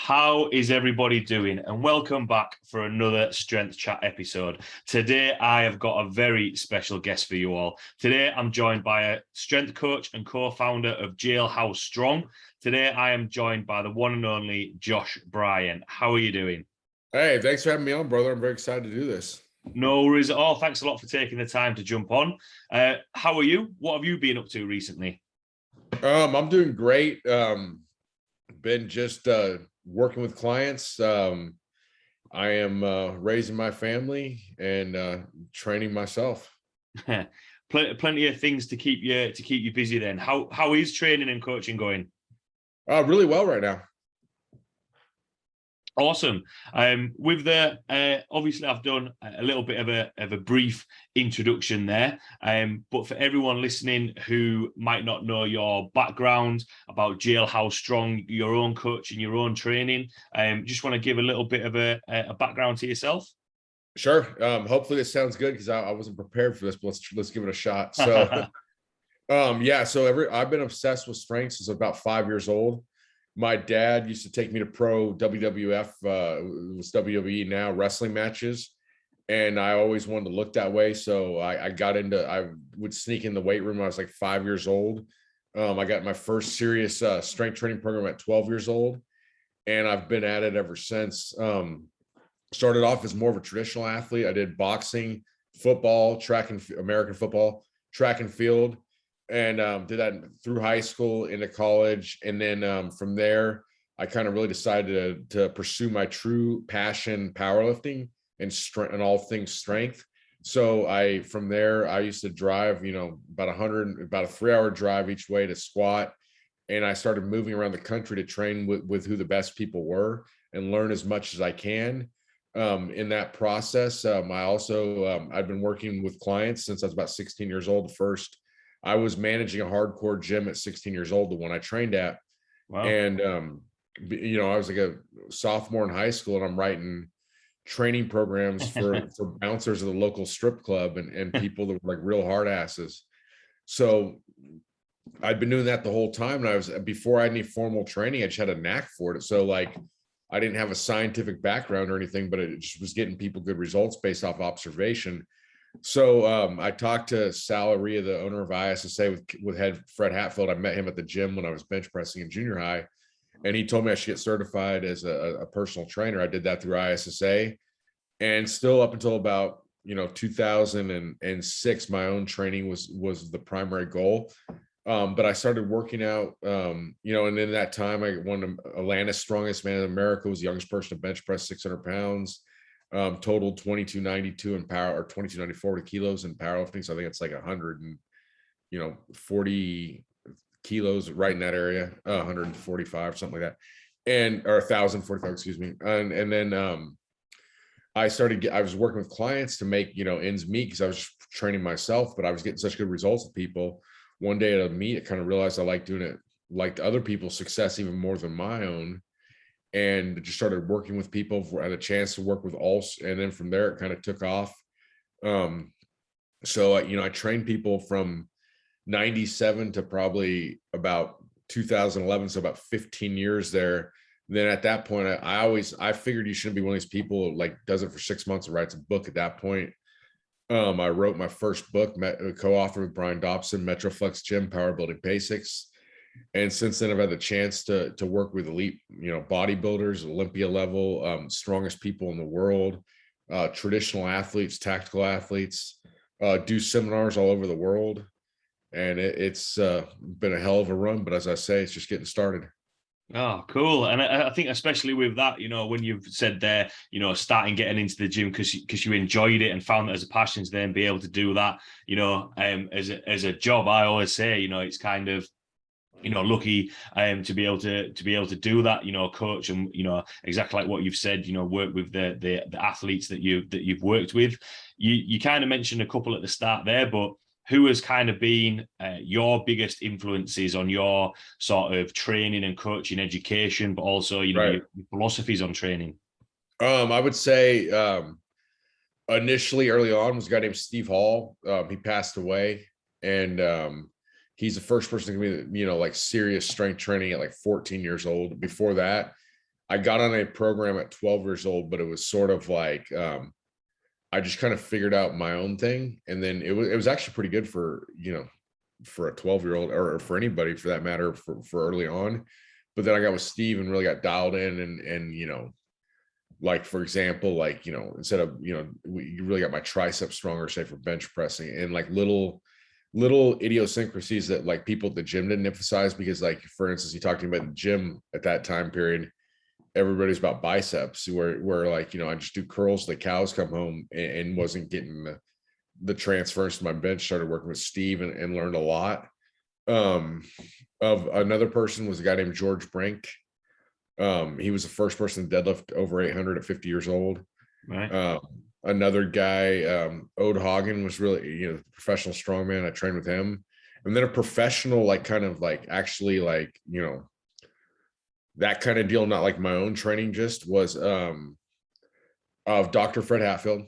How is everybody doing? And welcome back for another Strength Chat episode. Today, I have got a very special guest for you all. Today, I'm joined by a strength coach and co-founder of Jailhouse Strong. Today, I am joined by the one and only Josh Bryant. How are you doing? Hey, thanks for having me on, brother. I'm very excited to do this. No worries at all. Thanks a lot for taking the time to jump on. How are you? What have you been up to recently? I'm doing great. Been just working with clients. I am raising my family and training myself. Plenty of things to keep you busy then. How is training and coaching going? Really well right now. Awesome. With the obviously I've done a little bit of a brief introduction there, but for everyone listening who might not know your background about Jailhouse Strong, your own coaching, your own training, just want to give a little bit of a background to yourself. Sure. Hopefully this sounds good because I wasn't prepared for this, but let's give it a shot. So I've been obsessed with strength since about 5 years old. My dad used to take me to pro WWF, it was WWE now, wrestling matches. And I always wanted to look that way. So I would sneak in the weight room when I was like 5 years old. I got my first serious strength training program at 12 years old. And I've been at it ever since. Started off as more of a traditional athlete. I did boxing, football, American football, track and field. And did that through high school into college. And then from there, I kind of really decided to pursue my true passion, powerlifting and strength and all things strength. So from there, I used to drive, about a 3-hour drive each way to squat. And I started moving around the country to train with who the best people were and learn as much as I can. In that process, I've been working with clients since I was about 16 years old. I was managing a hardcore gym at 16 years old, the one I trained at. Wow. And, I was like a sophomore in high school and I'm writing training programs for bouncers of the local strip club and people that were like real hard asses. So I'd been doing that the whole time. And before I had any formal training, I just had a knack for it. So like, I didn't have a scientific background or anything, but it just was getting people good results based off observation. So I talked to Sal Aria, the owner of ISSA with head Fred Hatfield. I met him at the gym when I was bench pressing in junior high. And he told me I should get certified as a personal trainer. I did that through ISSA. And still up until about, 2006, my own training was the primary goal. But I started working out, and in that time, I won Atlanta's strongest man in America, was the youngest person to bench press 600 pounds. Totaled 2292 in power, or 2294 kilos in powerlifting. So I think it's like 140 kilos right in that area, 145, something like that, or 1045, excuse me. And then I was working with clients to make ends meet because I was training myself, but I was getting such good results with people. One day at a meet, I kind of realized I liked doing it, liked other people's success even more than my own. And just started working with people. I had a chance to work with all, and then from there it kind of took off. So I trained people from 97 to probably about 2011, so about 15 years there. Then at that point, I figured you shouldn't be one of these people like does it for 6 months and writes a book at that point. I wrote my first book, co-authored with Bryant, Metroflex Gym, Power Building Basics. And since then, I've had the chance to work with elite, bodybuilders, Olympia level, strongest people in the world, traditional athletes, tactical athletes, do seminars all over the world. And it's been a hell of a run. But as I say, it's just getting started. Oh, cool. And I think especially with that, when you've said there, starting getting into the gym because you enjoyed it and found that as a passion to then be able to do that, as a job, I always say, it's kind of, lucky to be able to do that, coach and exactly like what you've said, work with the athletes that you've worked with. You kind of mentioned a couple at the start there, but who has kind of been your biggest influences on your sort of training and coaching education, but also your philosophies on training? I would say initially early on was a guy named Steve Hall. He passed away, and he's the first person to give me, like serious strength training at like 14 years old. Before that, I got on a program at 12 years old, but it was sort of like, I just kind of figured out my own thing. And then it was actually pretty good for, for a 12-year-old or for anybody for that matter, for early on. But then I got with Steve and really got dialed in and like, for example, like, instead of, you really got my triceps stronger, say for bench pressing, and like little idiosyncrasies that like people at the gym didn't emphasize, because like, for instance, you talked to me about the gym at that time period, everybody's about biceps, where like, I just do curls, the cows come home, and wasn't getting the transfers to my bench. Started working with Steve and learned a lot. Of another person was a guy named George Brink. He was the first person to deadlift over 800 at 50 years old. Right. Another guy, Ode Hagen, was really, professional strongman. I trained with him. And then a professional, like kind of like actually like, that kind of deal, not like my own training, just was of Dr. Fred Hatfield.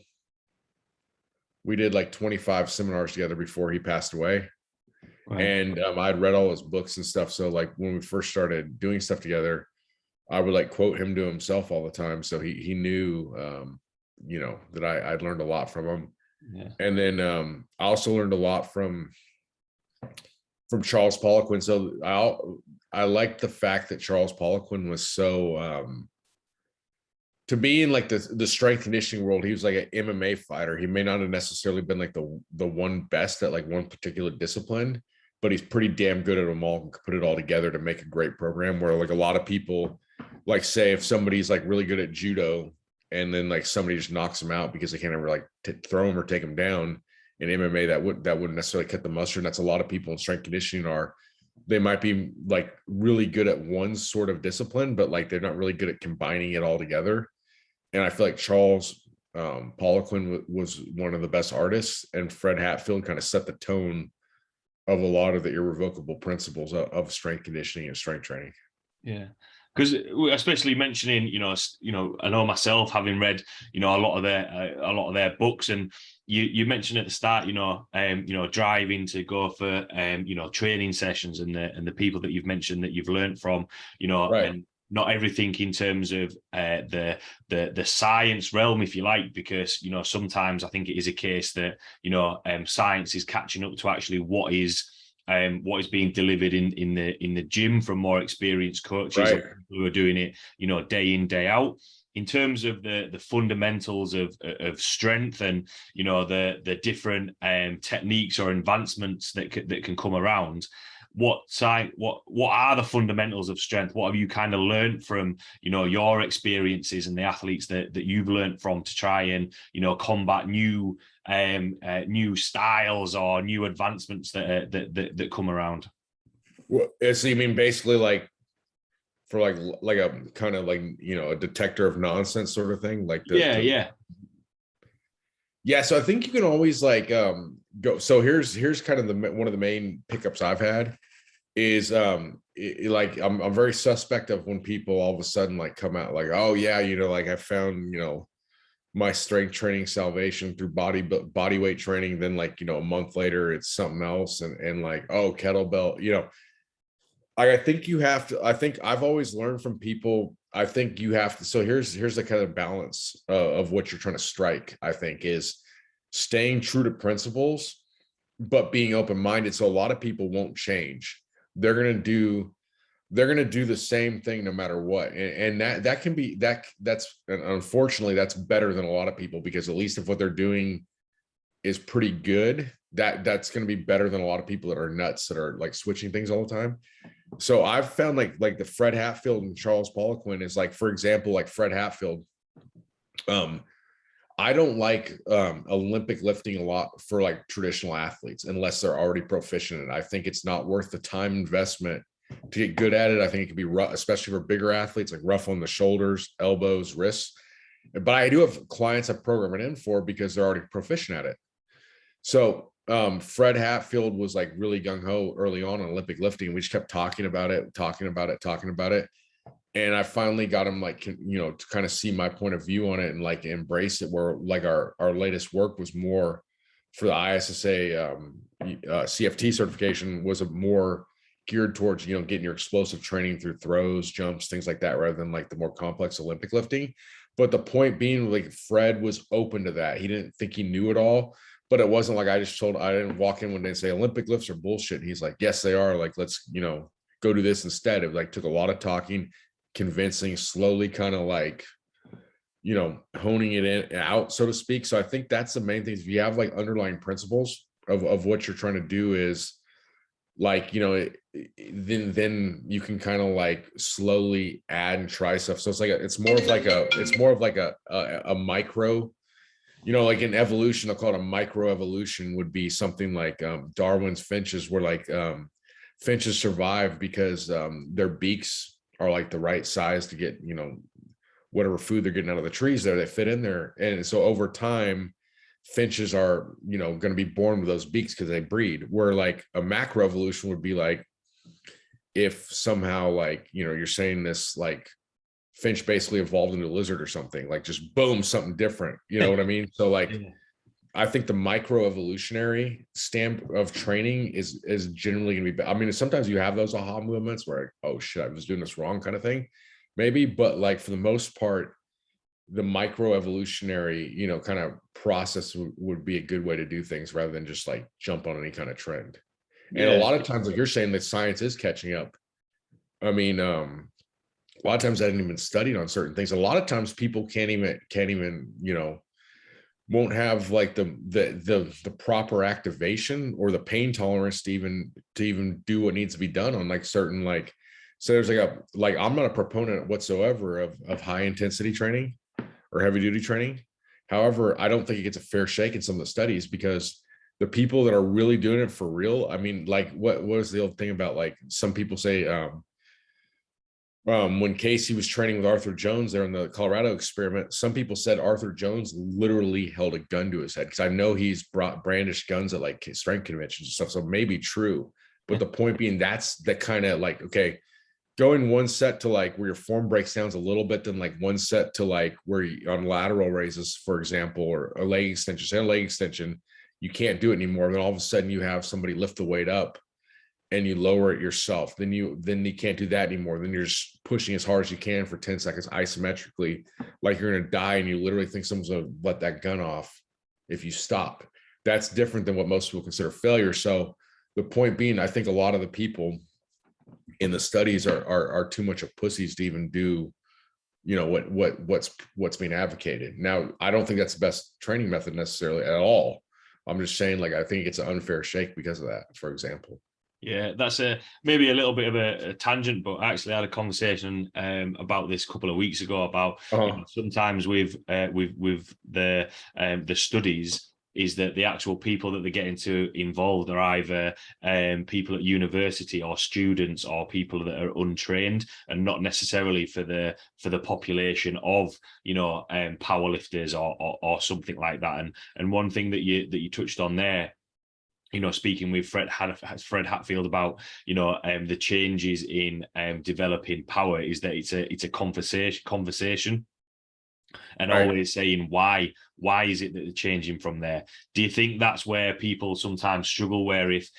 We did like 25 seminars together before he passed away. Right. And I'd read all his books and stuff. So like when we first started doing stuff together, I would like quote him to himself all the time. So he knew, that I'd learned a lot from him. Yeah. And then I also learned a lot from Charles Poliquin. So I liked the fact that Charles Poliquin was so, to be in like the strength conditioning world, he was like an MMA fighter. He may not have necessarily been like the one best at like one particular discipline, but he's pretty damn good at them all and put it all together to make a great program. Where like a lot of people, like say if somebody's like really good at judo and then like somebody just knocks them out because they can't ever like throw them or take them down in MMA, that wouldn't necessarily cut the mustard. And that's a lot of people in strength conditioning they might be like really good at one sort of discipline, but like they're not really good at combining it all together. And I feel like Charles Poliquin was one of the best artists, and Fred Hatfield kind of set the tone of a lot of the irrevocable principles of strength conditioning and strength training. Yeah. Because especially mentioning, I know myself having read, a lot of their books, and you mentioned at the start, driving to go for, training sessions, and the people that you've mentioned that you've learned from, Right. and not everything in terms of the science realm, if you like, because sometimes I think it is a case that science is catching up to actually what is being delivered in the gym from more experienced coaches, Right. who are doing it, day in, day out. In terms of the fundamentals of strength and the different techniques or advancements that can come around, what are the fundamentals of strength? What have you kind of learned from your experiences and the athletes that you've learned from to try and combat new styles or new advancements that come around? Well, so you mean basically like for like a kind of like a detector of nonsense sort of thing, like yeah. So I think you can always like go. So here's kind of one of the main pickups I've had is like I'm very suspect of when people all of a sudden like come out like, oh yeah, like I found my strength training salvation through body weight training, then like a month later it's something else, and like, oh, kettlebell. I think you have to. I think I've always learned from people. I think you have to. So here's the kind of balance of what you're trying to strike. I think is staying true to principles, but being open-minded. So a lot of people won't change. They're gonna do the same thing no matter what, and that can be that's and unfortunately that's better than a lot of people, because at least if what they're doing is pretty good, that's going to be better than a lot of people that are nuts, that are like switching things all the time. So I've found like the Fred Hatfield and Charles Poliquin is like, for example, like Fred Hatfield, I don't like Olympic lifting a lot for like traditional athletes unless they're already proficient in it. I think it's not worth the time investment to get good at it. I think it can be rough, especially for bigger athletes, like rough on the shoulders, elbows, wrists. But I do have clients I program it in for because they're already proficient at it. So Fred Hatfield was like really gung-ho early on Olympic lifting. We just kept talking about it. And I finally got him like, to kind of see my point of view on it and like embrace it, where like our latest work was more for the ISSA CFT certification, was a more geared towards, getting your explosive training through throws, jumps, things like that, rather than like the more complex Olympic lifting. But the point being, like, Fred was open to that. He didn't think he knew it all, but it wasn't like I didn't walk in when they say Olympic lifts are bullshit. He's like, yes, they are. Like, let's, go do this instead. It like took a lot of talking, convincing, slowly kind of like, honing it in out, so to speak. So I think that's the main thing. If you have like underlying principles of what you're trying to do, is like, then you can kind of like slowly add and try stuff. So it's more of like a micro, like in evolution, they'll call it a micro evolution, would be something like Darwin's finches, were like finches survive because their beaks are like the right size to get, whatever food they're getting out of the trees there, they fit in there. And so over time, finches are, going to be born with those beaks because they breed. Where like a macro evolution would be like, if somehow, like, you're saying this, like, finch basically evolved into a lizard or something, like just boom, something different. You know what I mean? So like, I think the micro evolutionary stamp of training is generally going to be, I mean, sometimes you have those aha moments where, oh shit, I was doing this wrong kind of thing, maybe. But like, for the most part, the micro evolutionary, kind of process would be a good way to do things, rather than just like jump on any kind of trend. And a lot of times, like you're saying, that science is catching up. I mean, a lot of times I didn't even study on certain things. A lot of times people can't even, won't have like the proper activation or the pain tolerance to even do what needs to be done on like certain, like, so there's like I'm not a proponent whatsoever of high intensity training or heavy duty training. However, I don't think it gets a fair shake in some of the studies, because the people that are really doing it for real, I mean, like what was the old thing about, like, some people say, when Casey was training with Arthur Jones there in the Colorado experiment, some people said Arthur Jones literally held a gun to his head, because I know he's brandished guns at like strength conventions and stuff. So maybe true. But the point being, that's the kind of like, okay, going one set to like where your form breaks down a little bit, then like one set to like where you, on lateral raises, for example, or a leg extension, say a leg extension, you can't do it anymore. Then all of a sudden you have somebody lift the weight up and you lower it yourself. Then you can't do that anymore. Then you're just pushing as hard as you can for 10 seconds isometrically, like you're going to die. And you literally think someone's going to let that gun off if you stop. That's different than what most people consider failure. So the point being, I think a lot of the people in the studies are too much of pussies to even do, what's being advocated. Now, I don't think that's the best training method necessarily at all. I'm just saying, like, I think it's an unfair shake because of that, for example. Yeah, that's maybe a little bit of a tangent, but I actually had a conversation about this a couple of weeks ago about sometimes with the studies, is that the actual people that they're getting to involved are either people at university or students or people that are untrained, and not necessarily for the population of powerlifters or something like that. And one thing that you touched on there, speaking with Fred Hatfield about, the changes in developing power, is that it's a conversation, and Right. always saying why is it that they're changing from there. Do you think that's where people sometimes struggle, where if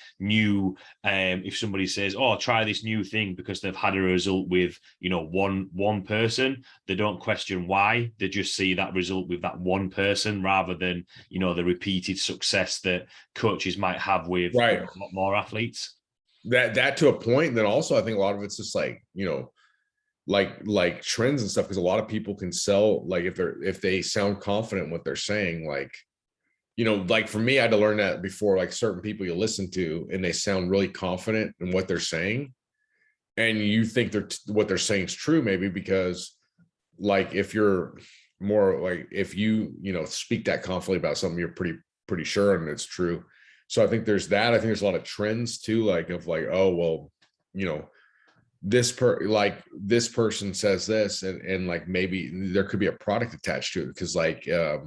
somebody says, oh, try this new thing because they've had a result with one person, they don't question why, they just see that result with that one person, rather than the repeated success that coaches might have with Right. a lot more athletes? That to a point. And then also I think a lot of it's just like, like trends and stuff, because a lot of people can sell, like if they sound confident in what they're saying, like, like for me, I had to learn that before, like certain people you listen to and they sound really confident in what they're saying, and you think what they're saying is true, maybe because, like, if you're more like, if you speak that confidently about something, you're pretty sure and it's true. So I think there's that. I think there's a lot of trends too, like of like, oh well, this person says this, and like maybe there could be a product attached to it, because like there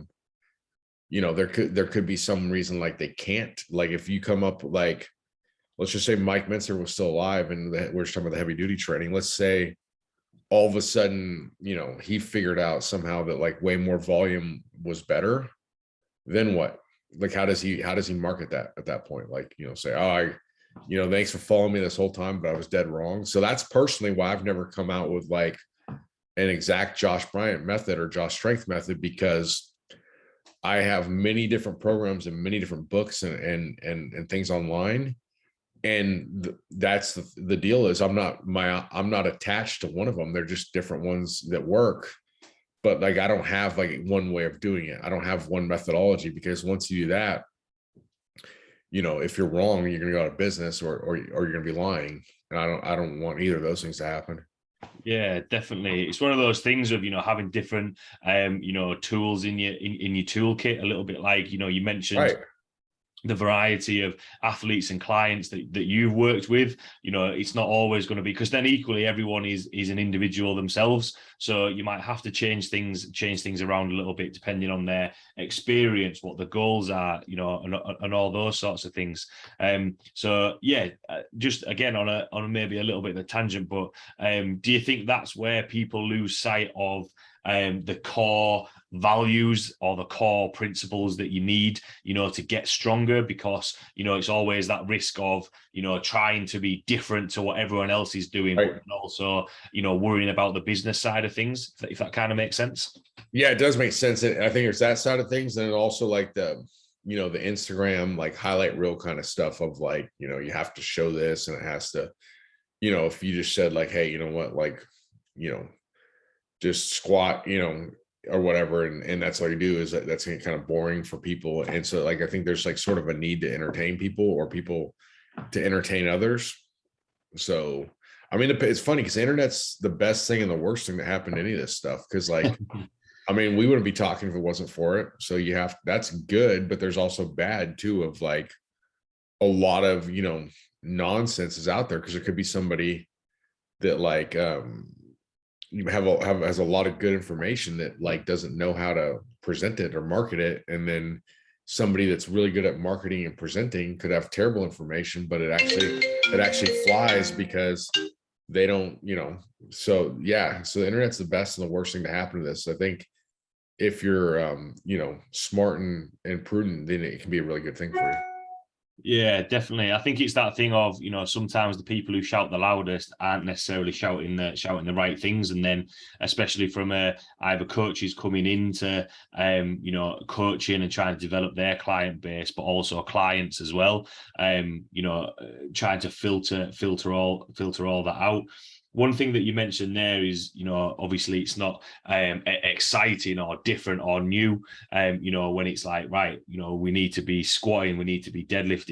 could be some reason, like they can't, like if you come up, like let's just say Mike Mentzer was still alive and we're talking about the heavy duty training, let's say all of a sudden he figured out somehow that like way more volume was better, then what? Like how does he market that at that point? Like say, oh, thanks for following me this whole time, but I was dead wrong. So that's personally why I've never come out with like an exact Josh Bryant method or Josh Strength method, because I have many different programs and many different books and things online. And that's the deal is I'm not attached to one of them. They're just different ones that work. But like, I don't have like one way of doing it. I don't have one methodology, because once you do that, if you're wrong, you're going to go out of business, or you're going to be lying. And I don't want either of those things to happen. Yeah, definitely. It's one of those things of, having different, tools in your toolkit, a little bit like, you mentioned, Right. the variety of athletes and clients that you've worked with. It's not always going to be, because then equally everyone is an individual themselves, so you might have to change things around a little bit depending on their experience, what the goals are, and all those sorts of things. So yeah, just again on a maybe a little bit of a tangent, but do you think that's where people lose sight of the core values or the core principles that you need, to get stronger? Because, it's always that risk of, trying to be different to what everyone else is doing, Right. but also, worrying about the business side of things, if that kind of makes sense. Yeah, it does make sense. And I think there's that side of things. And also like the Instagram, like highlight reel kind of stuff of like, you have to show this, and it has to, if you just said like, hey, you know what, like, just squat, or whatever, and that's all you do, is that's kind of boring for people. And so like, I think there's like sort of a need to entertain people, or people to entertain others. So I mean, it's funny because the internet's the best thing and the worst thing that happened to any of this stuff, because like I mean, we wouldn't be talking if it wasn't for it. So that's good, but there's also bad too, of like a lot of nonsense is out there, because there could be somebody that like you has a lot of good information that like doesn't know how to present it or market it, and then somebody that's really good at marketing and presenting could have terrible information, but it actually flies because they don't. So yeah, so the internet's the best and the worst thing to happen to this. I think if you're smart and prudent, then it can be a really good thing for you. Yeah, definitely. I think it's that thing of, sometimes the people who shout the loudest aren't necessarily shouting the right things. And then especially from either coaches coming into coaching and trying to develop their client base, but also clients as well, trying to filter all that out. One thing that you mentioned there is, obviously it's not exciting or different or new, when it's like, right, we need to be squatting, we need to be deadlifting,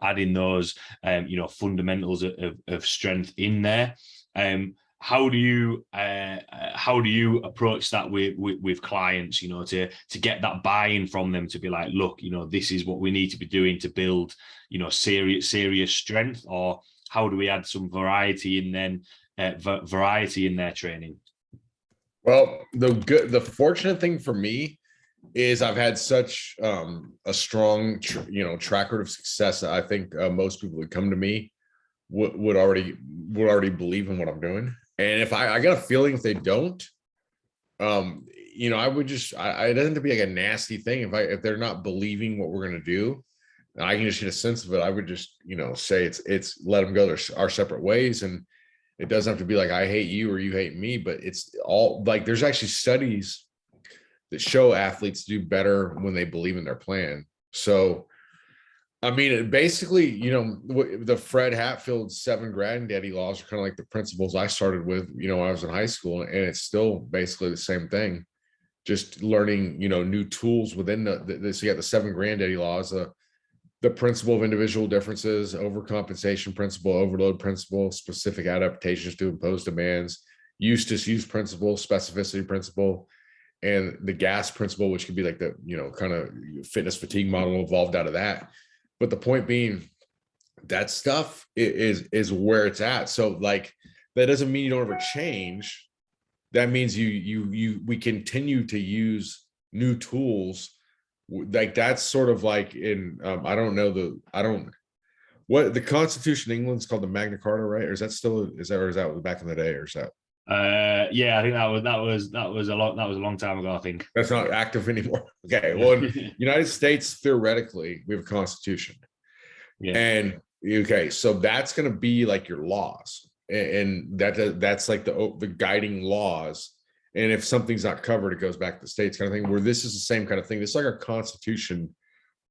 adding those, fundamentals of strength in there. How do you approach that with clients, to get that buy-in from them, to be like, look, this is what we need to be doing to build, serious strength? Or how do we add some variety in their training? Well, the fortunate thing for me is I've had such a strong track record of success that I think most people that come to me would already believe in what I'm doing. And if I got a feeling if they don't, I would just it doesn't have to be like a nasty thing. If they're not believing what we're gonna do, and I can just get a sense of it, I would just say it's let them go our separate ways. And it doesn't have to be like I hate you or you hate me, but it's all like there's actually studies that show athletes do better when they believe in their plan. So, I mean, it basically, the Fred Hatfield 7 granddaddy laws are kind of like the principles I started with, when I was in high school, and it's still basically the same thing. Just learning, new tools within so you got the 7 granddaddy laws, the principle of individual differences, overcompensation principle, overload principle, specific adaptations to imposed demands, use principle, specificity principle, and the gas principle, which could be like the, kind of fitness fatigue model evolved out of that. But the point being, that stuff is where it's at. So like, that doesn't mean you don't ever change. That means we continue to use new tools. Like that's sort of like in what the Constitution of England's called the Magna Carta, right? Or is that back in the day, or is that? Yeah, I think that was a long time ago, I think. That's not active anymore. Okay, well, in United States, theoretically, we have a constitution. Yeah. And Okay, so that's going to be like your laws, and that's like the guiding laws. And if something's not covered, it goes back to the states, kind of thing. Where this is the same kind of thing. This is like a constitution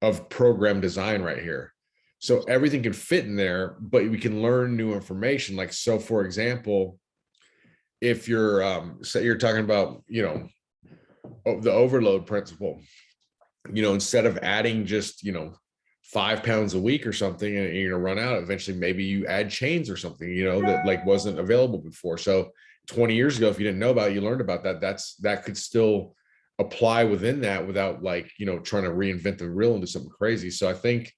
of program design right here. So everything can fit in there, but we can learn new information. Like, so for example, if you're say you're talking about, the overload principle, instead of adding just, 5 pounds a week or something, and you're gonna run out eventually, maybe you add chains or something, that like wasn't available before. So 20 years ago, if you didn't know about it, you learned about that, that could still apply within that without like, trying to reinvent the wheel and do something crazy. So I think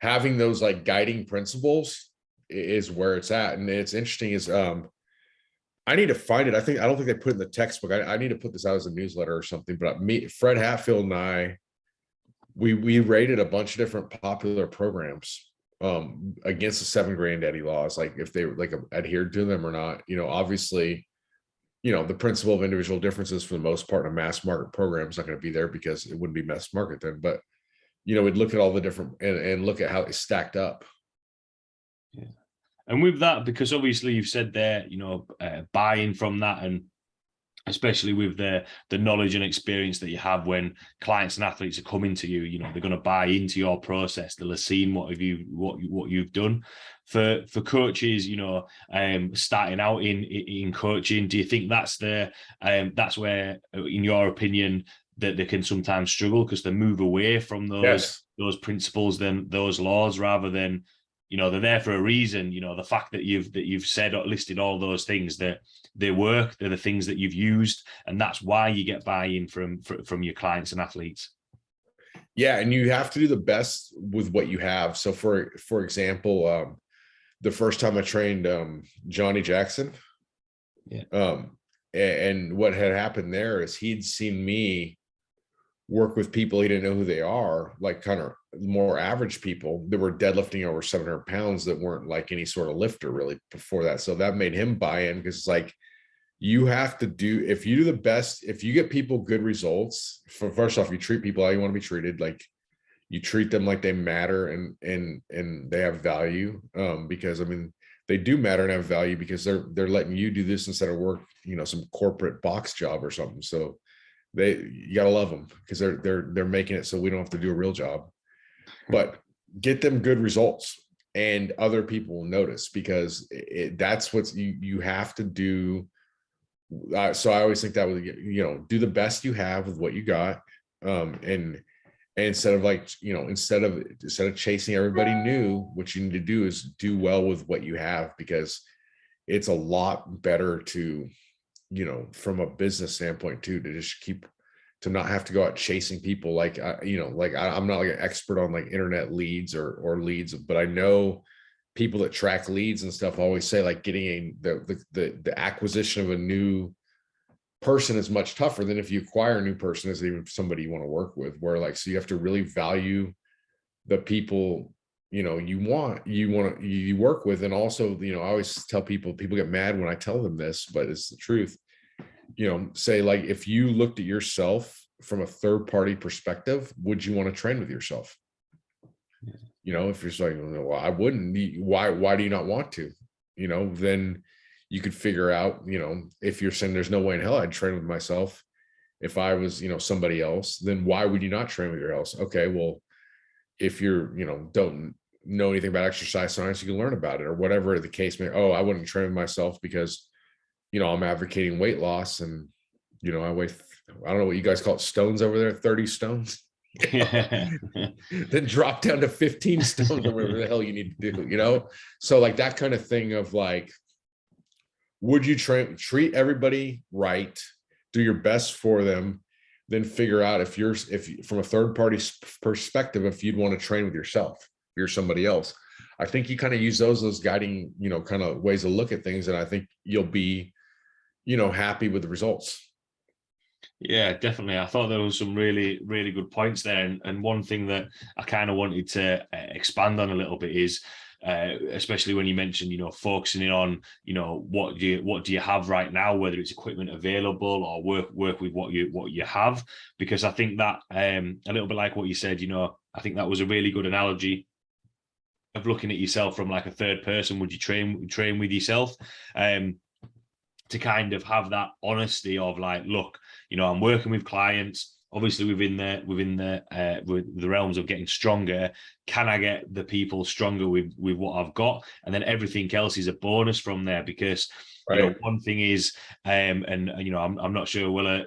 having those like guiding principles is where it's at. And it's interesting is I need to find it. I don't think they put it in the textbook. I need to put this out as a newsletter or something. But Fred Hatfield and I, we rated a bunch of different popular programs against the 7 granddaddy laws, like if they like adhered to them or not. Obviously, the principle of individual differences for the most part in a mass market program is not going to be there because it wouldn't be mass market then. But we'd look at all the different and look at how they stacked up. Yeah. And with that, because obviously you've said there, buying from that, and especially with the knowledge and experience that you have when clients and athletes are coming to you, they're going to buy into your process. They'll have seen what you've done. For coaches, starting out in coaching, do you think that's where, in your opinion, that they can sometimes struggle because they move away from those principles, then those laws, rather than, they're there for a reason. The fact that you've said or listed all those things, that they work, they're the things that you've used, and that's why you get buy-in from your clients and athletes. Yeah, and you have to do the best with what you have. So for example, the first time I trained Johnny Jackson, and what had happened there is he'd seen me work with people he didn't know who they are, like kind of more average people that were deadlifting over 700 pounds that weren't like any sort of lifter really before that. So that made him buy in, because it's like, you have to do, if you do the best, if you get people good results, first off, you treat people how you want to be treated. Like, you treat them like they matter and they have value, because I mean, they do matter and have value because they're letting you do this instead of work, some corporate box job or something. So you gotta love them because they're making it so we don't have to do a real job. But get them good results, and other people will notice, because that's what you have to do. So I always think that would, do the best you have with what you got, and instead of like, instead of chasing everybody new, what you need to do is do well with what you have, because it's a lot better to, from a business standpoint too, to just to not have to go out chasing people. Like, I'm not like an expert on like internet leads or leads, but I know people that track leads and stuff always say like getting the acquisition of a new person is much tougher than if you acquire a new person as even somebody you want to work with, where like, so you have to really value the people you work with. And also, I always tell people get mad when I tell them this, but it's the truth. Say like, if you looked at yourself from a third party perspective, would you want to train with yourself? If you're saying, well, I wouldn't, why do you not want to? Then you could figure out, if you're saying there's no way in hell I'd train with myself if I was, somebody else, then why would you not train with your else? Okay, well, if you're, don't know anything about exercise science, you can learn about it, or whatever the case may. Oh, I wouldn't train with myself because, I'm advocating weight loss, and, I weigh, I don't know what you guys call it, stones over there, 30 stones. Then drop down to 15 stones or whatever the hell you need to do, So like that kind of thing of like, would you treat everybody right, do your best for them, then figure out if from a third party perspective, if you'd want to train with yourself, if you're somebody else. I think you kind of use those guiding, kind of ways to look at things. And I think you'll be, happy with the results. Yeah, definitely. I thought there was some really, really good points there. And one thing that I kind of wanted to expand on a little bit is, especially when you mentioned, focusing in on, what do you have right now, whether it's equipment available or work with what you have, because I think that a little bit like what you said, I think that was a really good analogy of looking at yourself from like a third person, would you train with yourself? To kind of have that honesty of like, look, I'm working with clients, obviously within the realms of getting stronger. Can I get the people stronger with what I've got? And then everything else is a bonus from there, because one thing is, and I'm not sure whether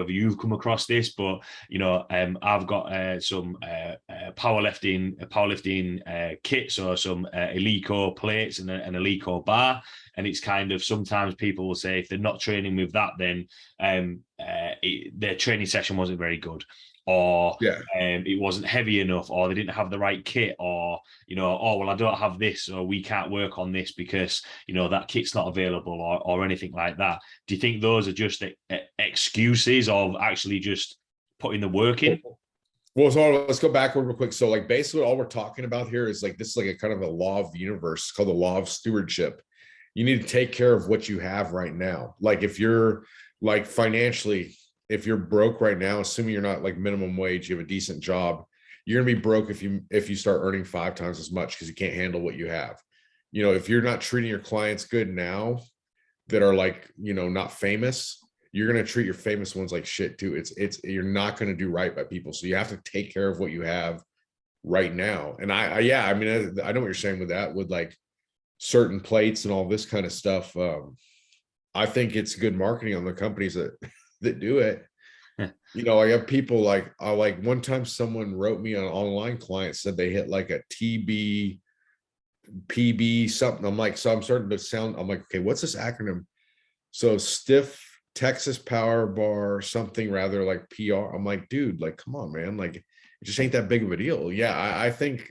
you've come across this, but I've got some powerlifting kits, or some Eleiko plates and an Eleiko bar. And it's kind of, sometimes people will say if they're not training with that, then their training session wasn't very good, or it wasn't heavy enough, or they didn't have the right kit, or oh well, I don't have this, or we can't work on this because that kit's not available, or anything like that. Do you think those are just excuses of actually just putting the work in? Well, so let's go backward real quick. So like basically all we're talking about here is like, this is like a kind of a law of the universe called the law of stewardship. You need to take care of what you have right now. Like if you're like financially, if you're broke right now, assuming you're not like minimum wage, you have a decent job, you're gonna be broke if you start earning 5 times as much, because you can't handle what you have. If you're not treating your clients good now that are like, not famous, you're gonna treat your famous ones like shit too. It's you're not gonna do right by people. So you have to take care of what you have right now. And I know what you're saying with that, with like certain plates and all this kind of stuff. I think it's good marketing on the companies that do it. I have people like one time someone wrote me, an online client said they hit like a TB PB something. I'm like, so I'm starting to sound, I'm like, okay, what's this acronym? So stiff Texas power bar something, rather, like PR. I'm like, dude, like, come on, man. Like, it just ain't that big of a deal. Yeah. I think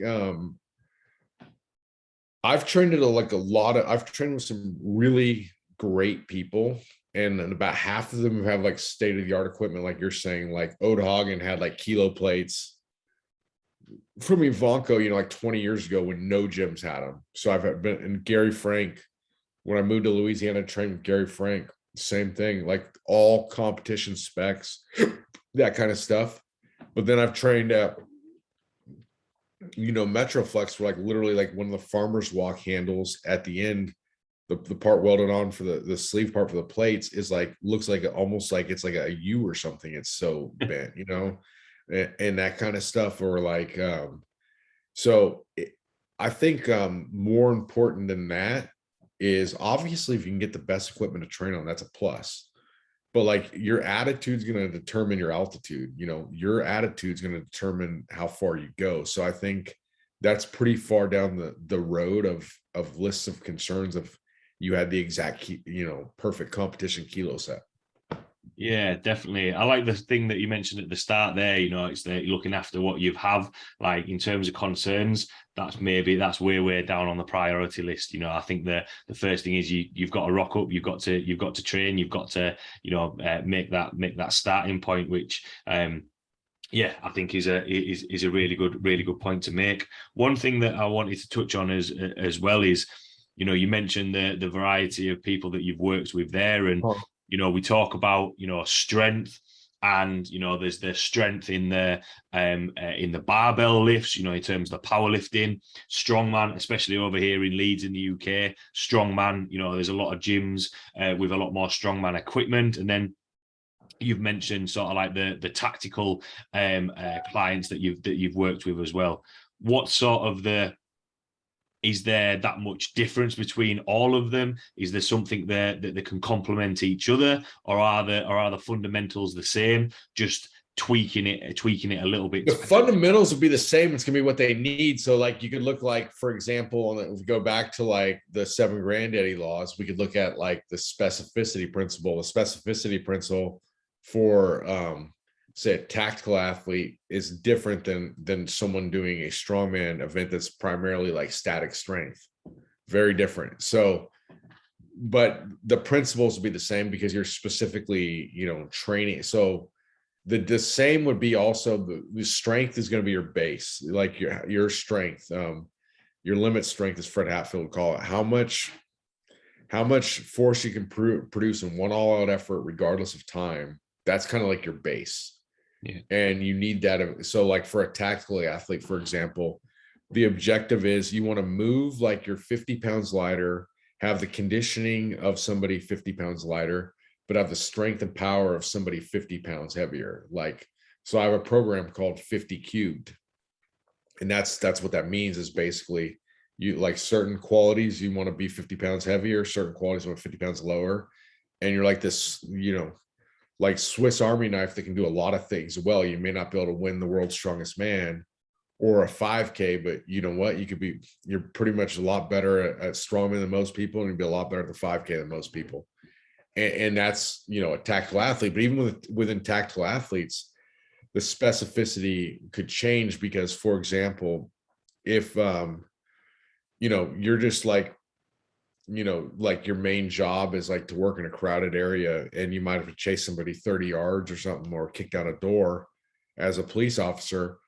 I've trained I've trained with some really great people, and about half of them have like state of the art equipment. Like you're saying, like Ode Hagen had like kilo plates from Ivanko, like 20 years ago when no gyms had them. So I've been, and Gary Frank, when I moved to Louisiana, trained with Gary Frank, same thing, like all competition specs, that kind of stuff. But then I've trained at Metroflex, were like literally like one of the farmer's walk handles at the end, the part welded on for the sleeve part for the plates is like, looks like almost like it's like a U or something. It's so bent, and that kind of stuff. Or like, I think more important than that is, obviously if you can get the best equipment to train on, that's a plus. But like, your attitude's going to determine your altitude. Your attitude's going to determine how far you go. So I think that's pretty far down the road of lists of concerns of you had the exact perfect competition kilo set. Yeah, definitely. I like the thing that you mentioned at the start there. It's that you're looking after what you have, like in terms of concerns. That's way down on the priority list. I think the first thing is you've got to rock up. You've got to train. You've got to make that starting point, which yeah, I think is a really good point to make. One thing that I wanted to touch on as well is, you mentioned the variety of people that you've worked with there, and we talk about strength, and there's the strength in the barbell lifts, in terms of the powerlifting, strongman, especially over here in Leeds in the UK, strongman. There's a lot of gyms with a lot more strongman equipment, and then you've mentioned sort of like the tactical clients that you've worked with as well. What sort of is there that much difference between all of them? Is there something there that they can complement each other, or are the fundamentals the same, just tweaking it a little bit? The fundamentals will be the same. It's gonna be what they need. So like, you could look like, for example, if we go back to like the 7 granddaddy laws, we could look at like the specificity principle. The specificity principle for say a tactical athlete is different than someone doing a strongman event that's primarily like static strength. Very different. So, but the principles will be the same because you're specifically training. So the same would be also the strength is going to be your base, like your strength, your limit strength, as Fred Hatfield would call it. How much force you can produce in one all-out effort regardless of time. That's kind of like your base. Yeah. And you need that. So like for a tactical athlete, for example, The objective is you want to move like you're 50 pounds lighter, have the conditioning of somebody 50 pounds lighter, but have the strength and power of somebody 50 pounds heavier. Like, so I have a program called 50 cubed. And that's what that means, is basically you like certain qualities, you want to be 50 pounds heavier, certain qualities you want 50 pounds lower. And you're like this, like Swiss Army knife that can do a lot of things well. You may not be able to win the world's strongest man or a 5K, but you know what? You're pretty much a lot better at strongman than most people, and you'd be a lot better at the 5K than most people. And that's, a tactical athlete. But even within tactical athletes, the specificity could change because, for example, if you're just like, like your main job is like to work in a crowded area, and you might have to chase somebody 30 yards or something, or kick down a door as a police officer,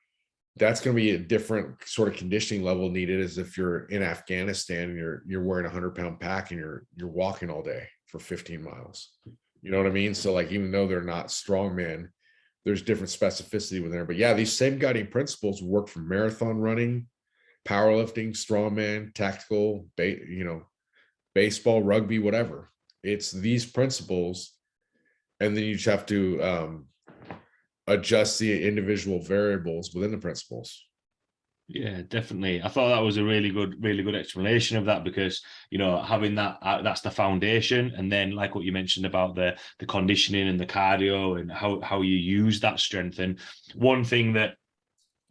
that's going to be a different sort of conditioning level needed as if you're in Afghanistan and you're wearing a 100-pound pack and you're walking all day for 15 miles. You know what I mean? So like, even though they're not strongmen, there's different specificity within there. But yeah, these same guiding principles work for marathon running, powerlifting, strongman, tactical, baseball, rugby, whatever. It's these principles, and then you just have to adjust the individual variables within the principles. Yeah, definitely. I thought that was a really good explanation of that, because having that, that's the foundation, and then like what you mentioned about the conditioning and the cardio and how you use that strength. And one thing that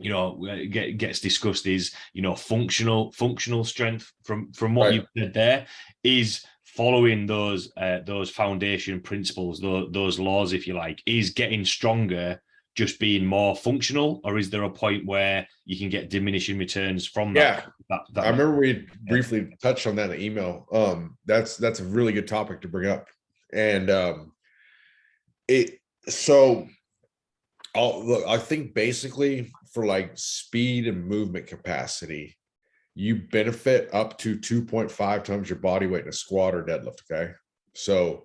gets discussed is functional strength. From what Right. you've said there, is following those foundation principles, those laws, if you like, is getting stronger just being more functional, or is there a point where you can get diminishing returns from that? Yeah, I remember we briefly touched on that in the email. That's a really good topic to bring up. And I think basically for like speed and movement capacity, you benefit up to 2.5 times your body weight in a squat or deadlift. Okay. So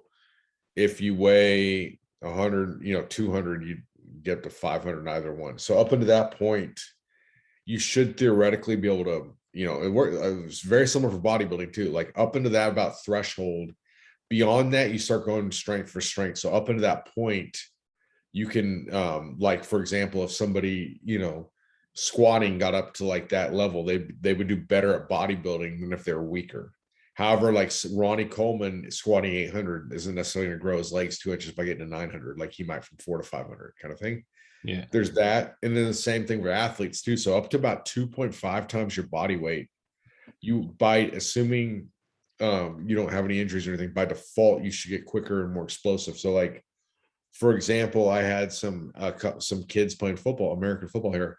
if you weigh 100, 200, you get to 500 in either one. So up into that point, you should theoretically be able to, it's very similar for bodybuilding too. Like up into that about threshold. Beyond that, you start going strength for strength. So up into that point, you can, like, for example, if somebody, squatting got up to like that level, they would do better at bodybuilding than if they were weaker. However, like Ronnie Coleman squatting 800 isn't necessarily going to grow his legs 2 inches by getting to 900, like he might from 400 to 500 kind of thing. Yeah. There's that. And then the same thing for athletes too. So up to about 2.5 times your body weight, assuming you don't have any injuries or anything, by default, you should get quicker and more explosive. So like, for example, I had some kids playing football, American football here,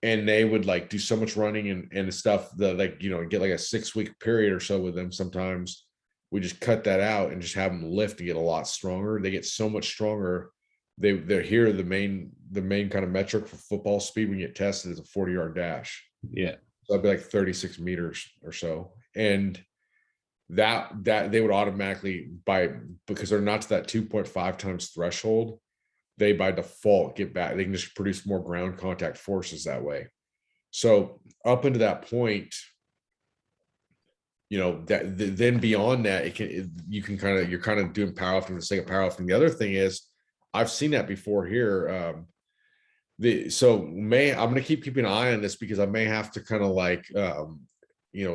and they would like do so much running and stuff that like, get like a 6-week period or so with them. Sometimes we just cut that out and just have them lift to get a lot stronger. They get so much stronger. They're here. The main kind of metric for football speed when you get tested is a 40-yard dash. Yeah. So that'd be like 36 meters or so. And that they would automatically, because they're not to that 2.5 times threshold, they by default get back. They can just produce more ground contact forces that way. So up into that point, then beyond that, you're kind of doing powerlifting for the sake of powerlifting. The other thing is, I've seen that before here. I'm going to keeping an eye on this, because I may have to kind of like,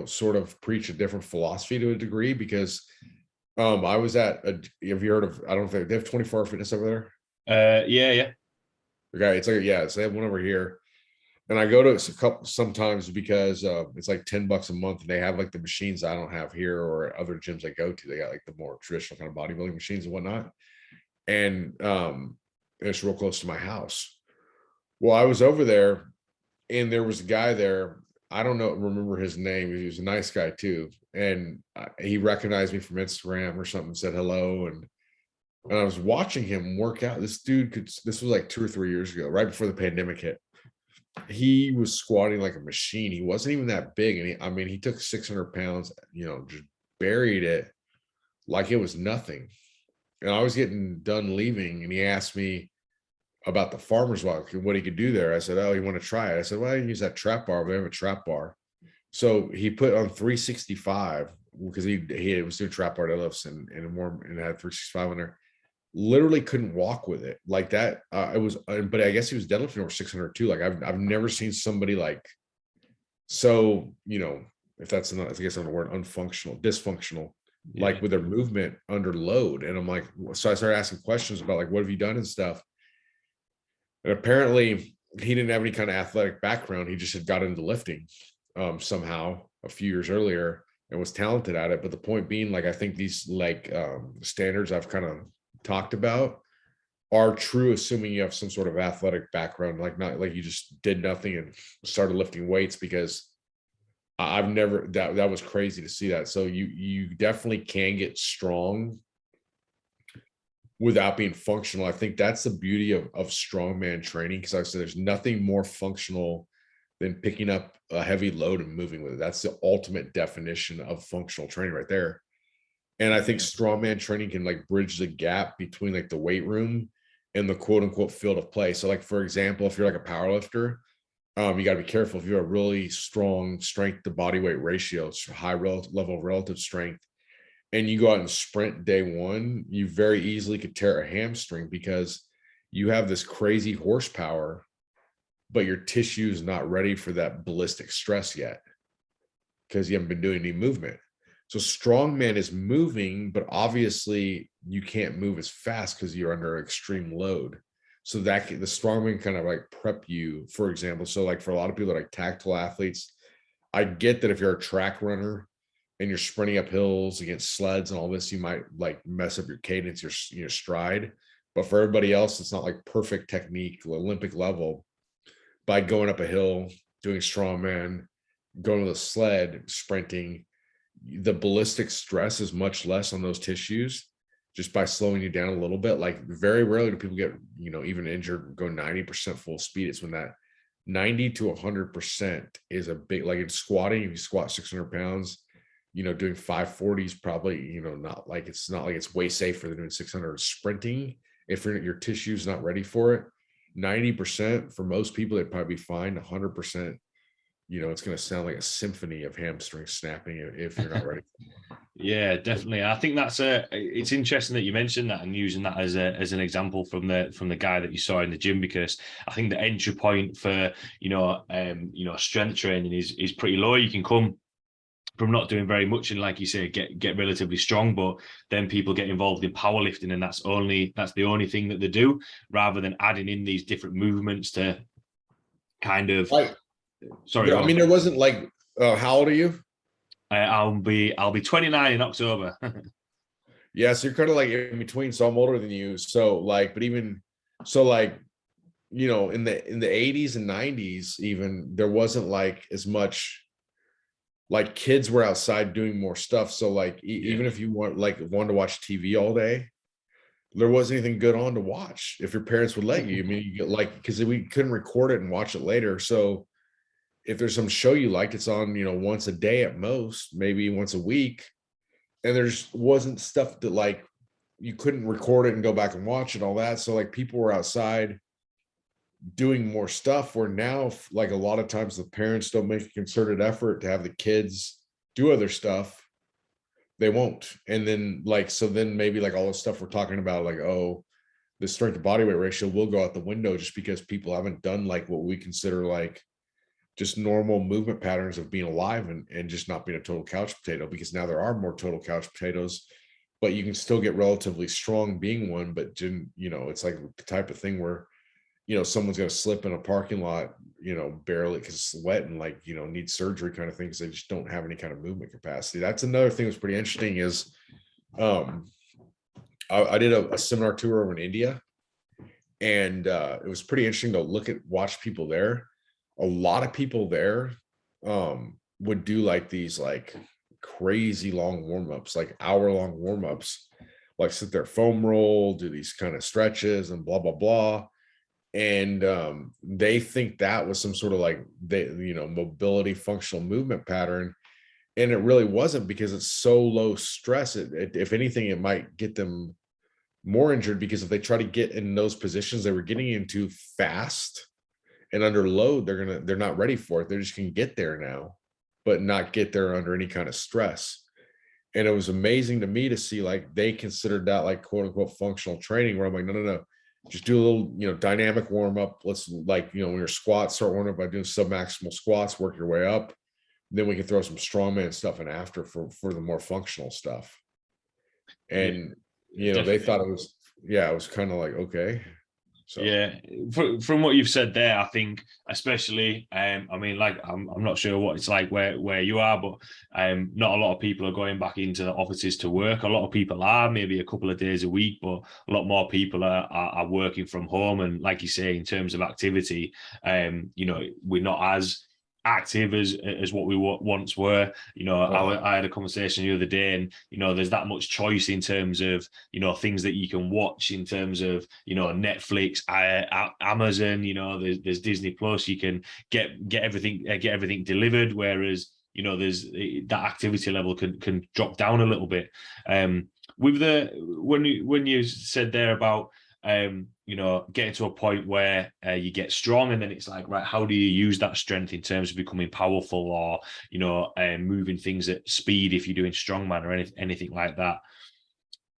sort of preach a different philosophy to a degree, because I was at have you heard of, I don't know if they have 24-hour fitness over there? Yeah. Okay, it's like, so they have one over here, and I go to a couple sometimes because it's like $10 a month, and they have like the machines I don't have here or other gyms I go to. They got like the more traditional kind of bodybuilding machines and whatnot, and it's real close to my house. Well, I was over there, and there was a guy there. I don't remember his name. He was a nice guy too, and he recognized me from Instagram or something, said hello, and I was watching him work out. This dude this was like 2 or 3 years ago, right before the pandemic hit. He was squatting like a machine. He wasn't even that big, and he took 600 pounds, just buried it like it was nothing. And I was getting done leaving, and he asked me, about the farmer's walk and what he could do there. I said, oh, you want to try it? I said, well, I can use that trap bar. They have a trap bar. So he put on 365 because he was doing trap bar deadlifts and had 365 on there. Literally couldn't walk with it like that. It was, but I guess he was deadlifting over 600 too. Like I've never seen somebody like, so, if that's not, I guess I'm the word, dysfunctional, like with their movement under load. And I'm like, so I started asking questions about like, what have you done and stuff. And apparently he didn't have any kind of athletic background. He just had got into lifting somehow a few years earlier and was talented at it. But the point being, like, I think these like standards I've kind of talked about are true, assuming you have some sort of athletic background, like not like you just did nothing and started lifting weights, because I've never, that was crazy to see that. So you definitely can get strong without being functional. I think that's the beauty of strongman training, because like I said, there's nothing more functional than picking up a heavy load and moving with it. That's the ultimate definition of functional training right there. And I think strongman training can like bridge the gap between like the weight room and the quote unquote field of play. So like, for example, if you're like a power lifter, you got to be careful. If you have a really strong strength to body weight ratio, it's high level of relative strength, and you go out and sprint day one, you very easily could tear a hamstring because you have this crazy horsepower, but your tissue is not ready for that ballistic stress yet because you haven't been doing any movement. So strongman is moving, but obviously you can't move as fast because you're under extreme load. So that the strongman kind of like prep you, for example. So like for a lot of people that are like tactile athletes, I get that if you're a track runner and you're sprinting up hills against sleds and all this, you might like mess up your cadence, your stride. But for everybody else, it's not like perfect technique, Olympic level. By going up a hill, doing strongman, going with a sled, sprinting, the ballistic stress is much less on those tissues just by slowing you down a little bit. Like very rarely do people get, even injured, go 90% full speed. It's when that 90 to 100% is a big, like in squatting, if you squat 600 pounds, doing 540s probably, not like it's way safer than doing 600. Sprinting, if your tissue's not ready for it, 90% for most people, they'd probably be fine. 100%, it's going to sound like a symphony of hamstring snapping if you're not ready. Yeah, definitely. I think it's interesting that you mentioned that and using that as an example from the guy that you saw in the gym, because I think the entry point for strength training is pretty low. You can come from not doing very much and, like you say, get relatively strong, but then people get involved in powerlifting, and that's the only thing that they do, rather than adding in these different movements to kind of. Sorry, I mean, there wasn't like, how old are you? I'll be 29 in October. Yeah, so you're kind of like in between. So I'm older than you. So like, but even so, like, in the 80s and 90s, even there wasn't like as much, like kids were outside doing more stuff. So like, even if you wanted to watch TV all day, there wasn't anything good on to watch if your parents would let you. I mean, you get like, because we couldn't record it and watch it later. So if there's some show you like, it's on, once a day at most, maybe once a week. And there's wasn't stuff that like you couldn't record it and go back and watch it, all that. So like people were outside doing more stuff, where now like a lot of times the parents don't make a concerted effort to have the kids do other stuff. They won't. And then like, so then maybe like all the stuff we're talking about, like, oh, the strength to body weight ratio will go out the window just because people haven't done like what we consider like just normal movement patterns of being alive and just not being a total couch potato, because now there are more total couch potatoes, but you can still get relatively strong being one. But it's like the type of thing where, someone's going to slip in a parking lot, barely because it's wet and like, need surgery kind of thing, because they just don't have any kind of movement capacity. That's another thing that's pretty interesting is I did a seminar tour over in India, and it was pretty interesting to watch people there. A lot of people there would do like these like crazy long warm-ups, like hour-long warm-ups, like sit there, foam roll, do these kind of stretches and blah, blah, blah. And they think that was some sort of like, mobility functional movement pattern. And it really wasn't, because it's so low stress. If anything, it might get them more injured because if they try to get in those positions they were getting into fast and under load, they're not ready for it. They're just gonna get there now, but not get there under any kind of stress. And it was amazing to me to see like they considered that like quote unquote functional training, where I'm like, no, just do a little, dynamic warm up. Let's like, when your squats, start warming up by doing submaximal squats, work your way up. Then we can throw some strongman stuff in after for the more functional stuff. And they thought it was kind of like, okay. So yeah, from what you've said there, I think especially, I mean, like I'm not sure what it's like where you are, but not a lot of people are going back into the offices to work. A lot of people are maybe a couple of days a week, but a lot more people are working from home. And like you say, in terms of activity, we're not as active as what we once were. I had a conversation the other day, and there's that much choice in terms of things that you can watch in terms of Netflix, Amazon. There's Disney Plus. You can get everything delivered, whereas there's that activity level can drop down a little bit. With when you said there about getting to a point where you get strong, and then it's like, right, how do you use that strength in terms of becoming powerful, or moving things at speed if you're doing strongman or anything like that?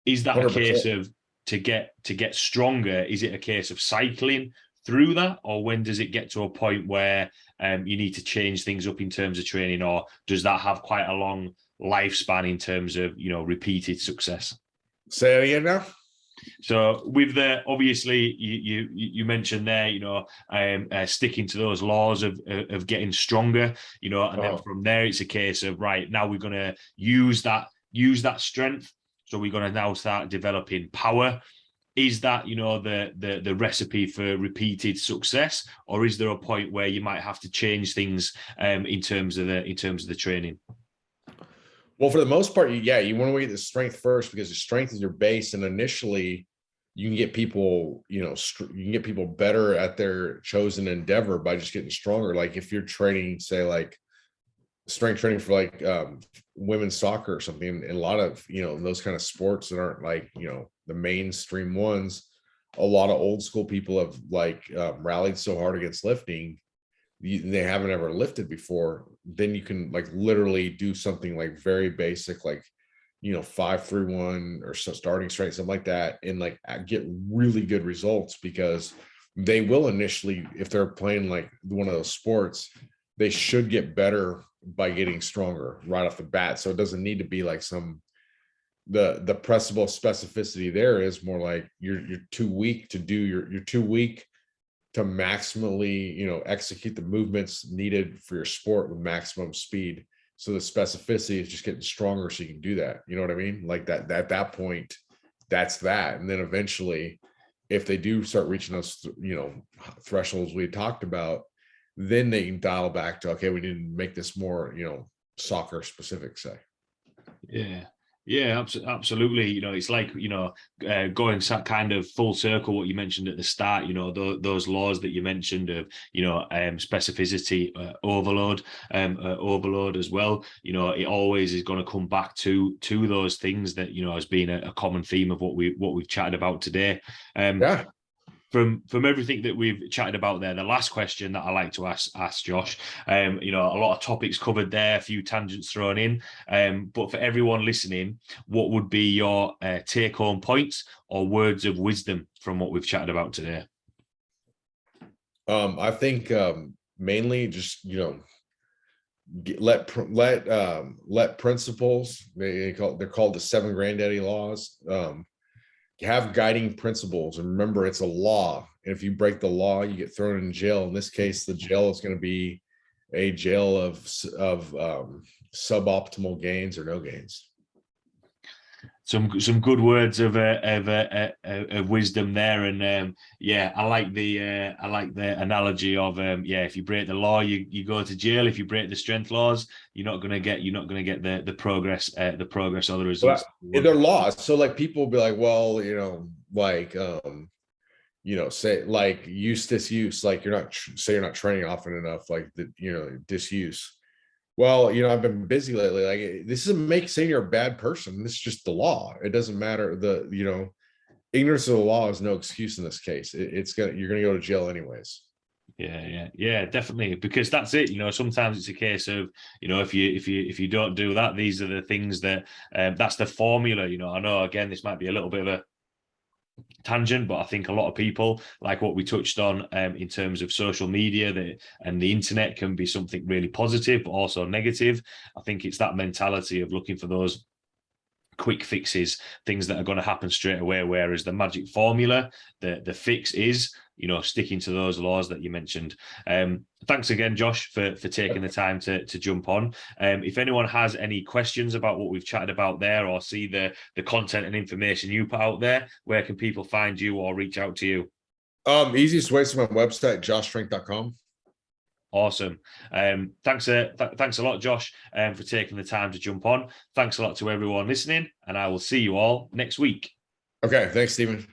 Is that 100%. A case of to get stronger? Is it a case of cycling through that, or when does it get to a point where you need to change things up in terms of training, or does that have quite a long lifespan in terms of repeated success? Say it again now. So with the, obviously you mentioned there, sticking to those laws of getting stronger, and then from there it's a case of, right, now we're going to use that strength. So we're going to now start developing power. Is that, the recipe for repeated success, or is there a point where you might have to change things in terms of the training? Well, for the most part, you want to get the strength first, because the strength is your base, and initially you can get people, you can get people better at their chosen endeavor by just getting stronger. Like if you're training, say like strength training for like women's soccer or something, and a lot of those kind of sports that aren't like the mainstream ones, a lot of old school people have like rallied so hard against lifting, they haven't ever lifted before. Then you can like literally do something like very basic, like 5-3-1 or so, starting strength, something like that, and like get really good results, because they will initially, if they're playing like one of those sports, they should get better by getting stronger right off the bat. So it doesn't need to be like the pressable specificity. There is more like you're too weak to do you're too weak to maximally execute the movements needed for your sport with maximum speed. So the specificity is just getting stronger so you can do that. You know what I mean? Like that at that point, that's that. And then eventually, if they do start reaching those thresholds we talked about, then they can dial back to, okay, we need to make this more soccer specific, say. Yeah, absolutely. It's like, going kind of full circle, what you mentioned at the start, those laws that you mentioned of, specificity, overload as well. It always is going to come back to those things that, has been a common theme of what we've chatted about today. Yeah. From everything that we've chatted about there, the last question that I like to ask Josh, a lot of topics covered there, a few tangents thrown in, but for everyone listening, what would be your take-home points or words of wisdom from what we've chatted about today? I think mainly just let principles, they're called the 7 granddaddy laws. Have guiding principles, and remember, it's a law, and if you break the law, you get thrown in jail. In this case, the jail is going to be a jail of suboptimal gains or no gains. Some good words of wisdom there, and I like the analogy of if you break the law, you go to jail. If you break the strength laws, you're not gonna get the progress or the results. They're laws, so like people will be like, well, say like use disuse, like you're not training often enough, like the disuse. Well, I've been busy lately. Like this doesn't make saying you're a bad person. This is just the law. It doesn't matter. ignorance of the law is no excuse in this case. You're gonna go to jail anyways. Yeah, definitely, because that's it. Sometimes it's a case of, if you don't do that, these are the things that that's the formula. I know, again, this might be a little bit of a tangent, but I think a lot of people, like what we touched on in terms of social media, and the internet can be something really positive, but also negative. I think it's that mentality of looking for those quick fixes, things that are going to happen straight away, whereas the magic formula, the fix is sticking to those laws that you mentioned. Thanks again, Josh, for taking the time to jump on. If anyone has any questions about what we've chatted about there, or see the content and information you put out there, where can people find you or reach out to you? Easiest way is my website, joshstrength.com. Awesome. Thanks a lot, Josh, for taking the time to jump on. Thanks a lot to everyone listening, and I will see you all next week. Okay, thanks, Stephen.